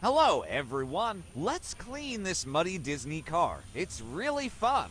Hello, everyone. Let's clean this muddy Disney car. It's really fun.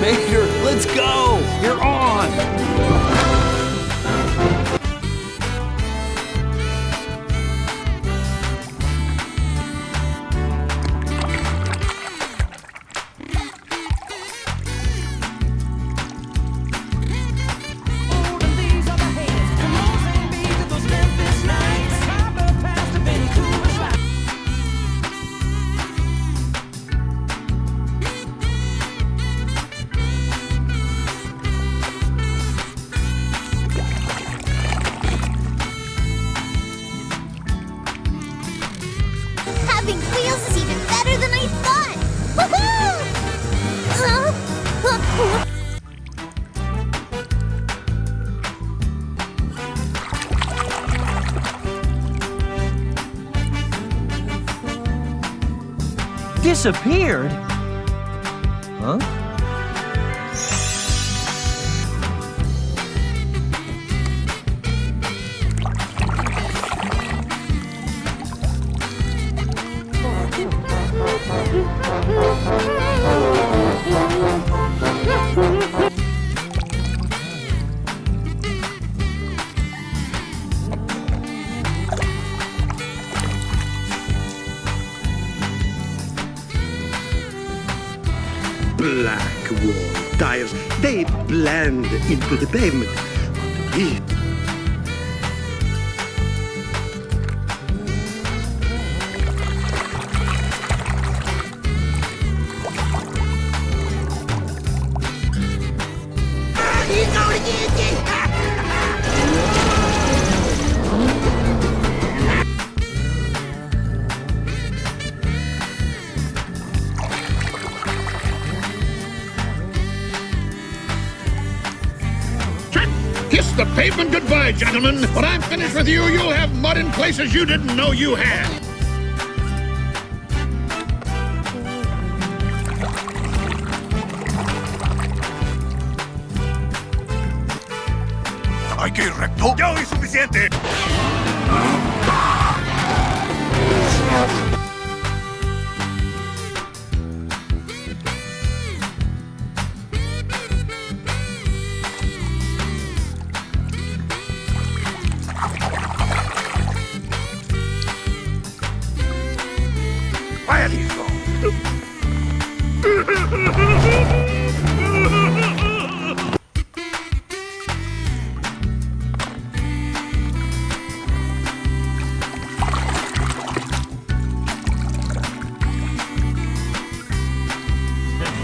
Maker, let's go! You're on! Having wheels is even better than I thought! Woohoo! Disappeared? Huh? Black wall tires, they blend into the pavement. But Pavement goodbye, gentlemen. When I'm finished with you, you'll have mud in places you didn't know you had. Hay que ir recto. Ya hoy es suficiente. Vaya listo.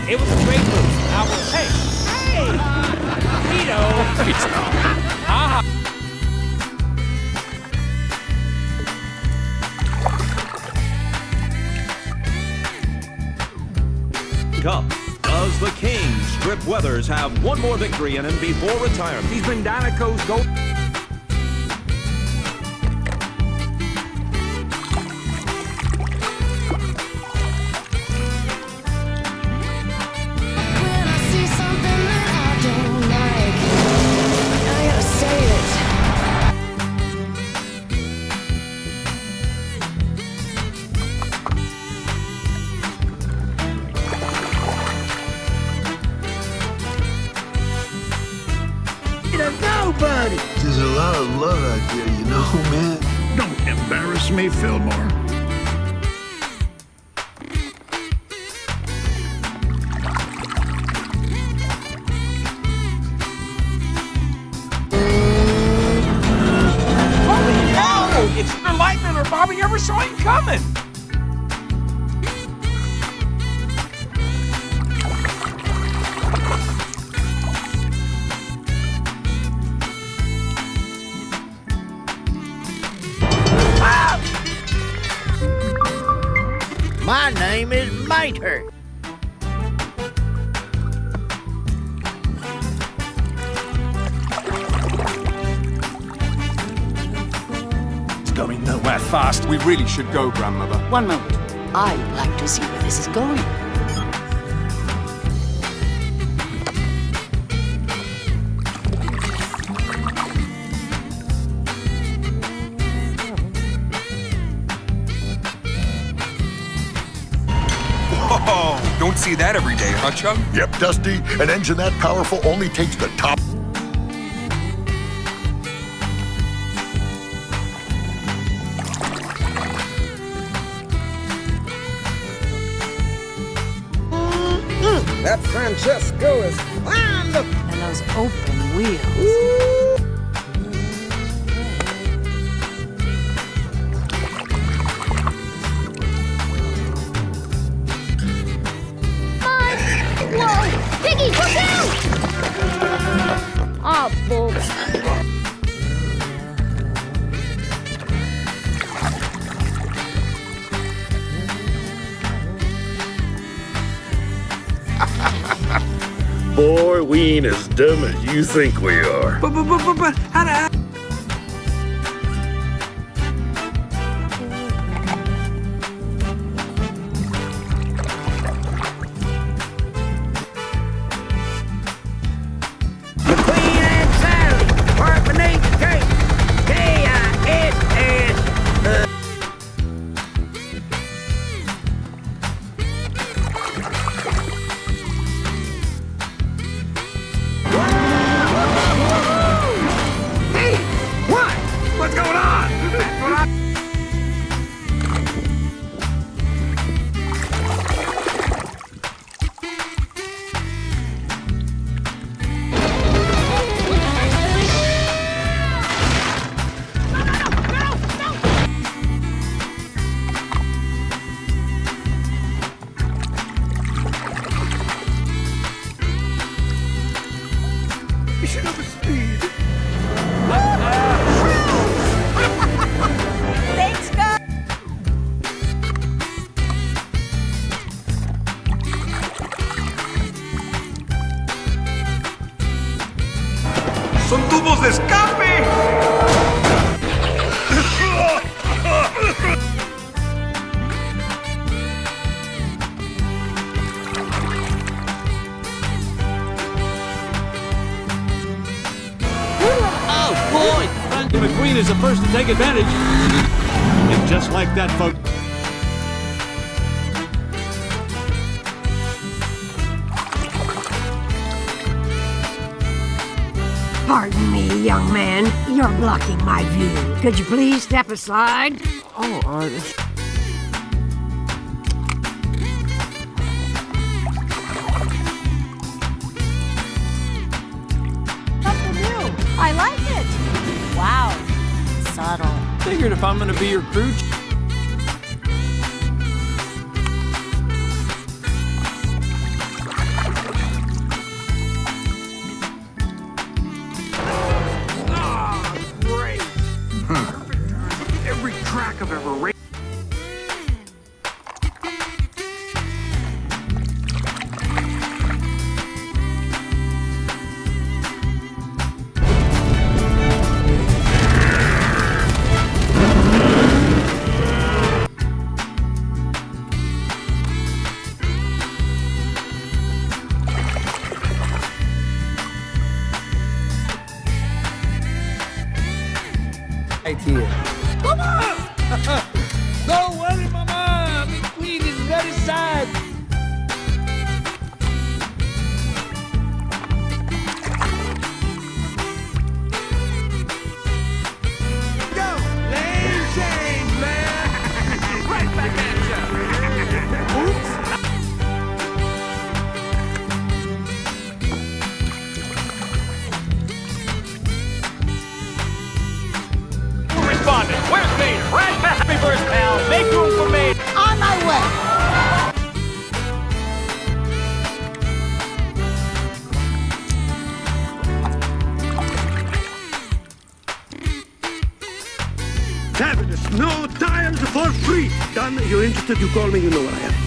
It was a great move. I will. Hey! Vito! Cup. Does the King Strip Weathers have one more victory in him before retirement? He's been Danico's goal. When I see something that I don't like, I gotta say it. There's a lot of love out there, you know, man. Don't embarrass me, Fillmore. Holy hell! It's either lightning or Bobby ever saw him coming. My name is Mater. It's going nowhere fast. We really should go, Grandmother. One moment. I'd like to see where this is going. Whoa! Don't see that every day, huh, Chum? Yep, Dusty. An engine that powerful only takes the top. That Francesco is fine looking. And those open wheels. Whoa! Piggy, look out! Oh, bulbs. Boy, we ain't as dumb as you think we are. But how the... this guppy! Oh boy! Frankie McQueen is the first to take advantage. And just like that, folks. Pardon me, young man. You're blocking my view. Could you please step aside? Something new. I like it. Wow. Subtle. Figured if I'm gonna be your crew. Every crack I've ever raised. Right here. Don't worry, Mama. McQueen is very sad. Go! Lane change, man! Right back at ya! Oops! Responding. Where's Mater? Right back. Happy birthday, pal. Make room for Mater. On my way. Fabulous. No tires for free. Done. You're interested, you call me, you know where I am.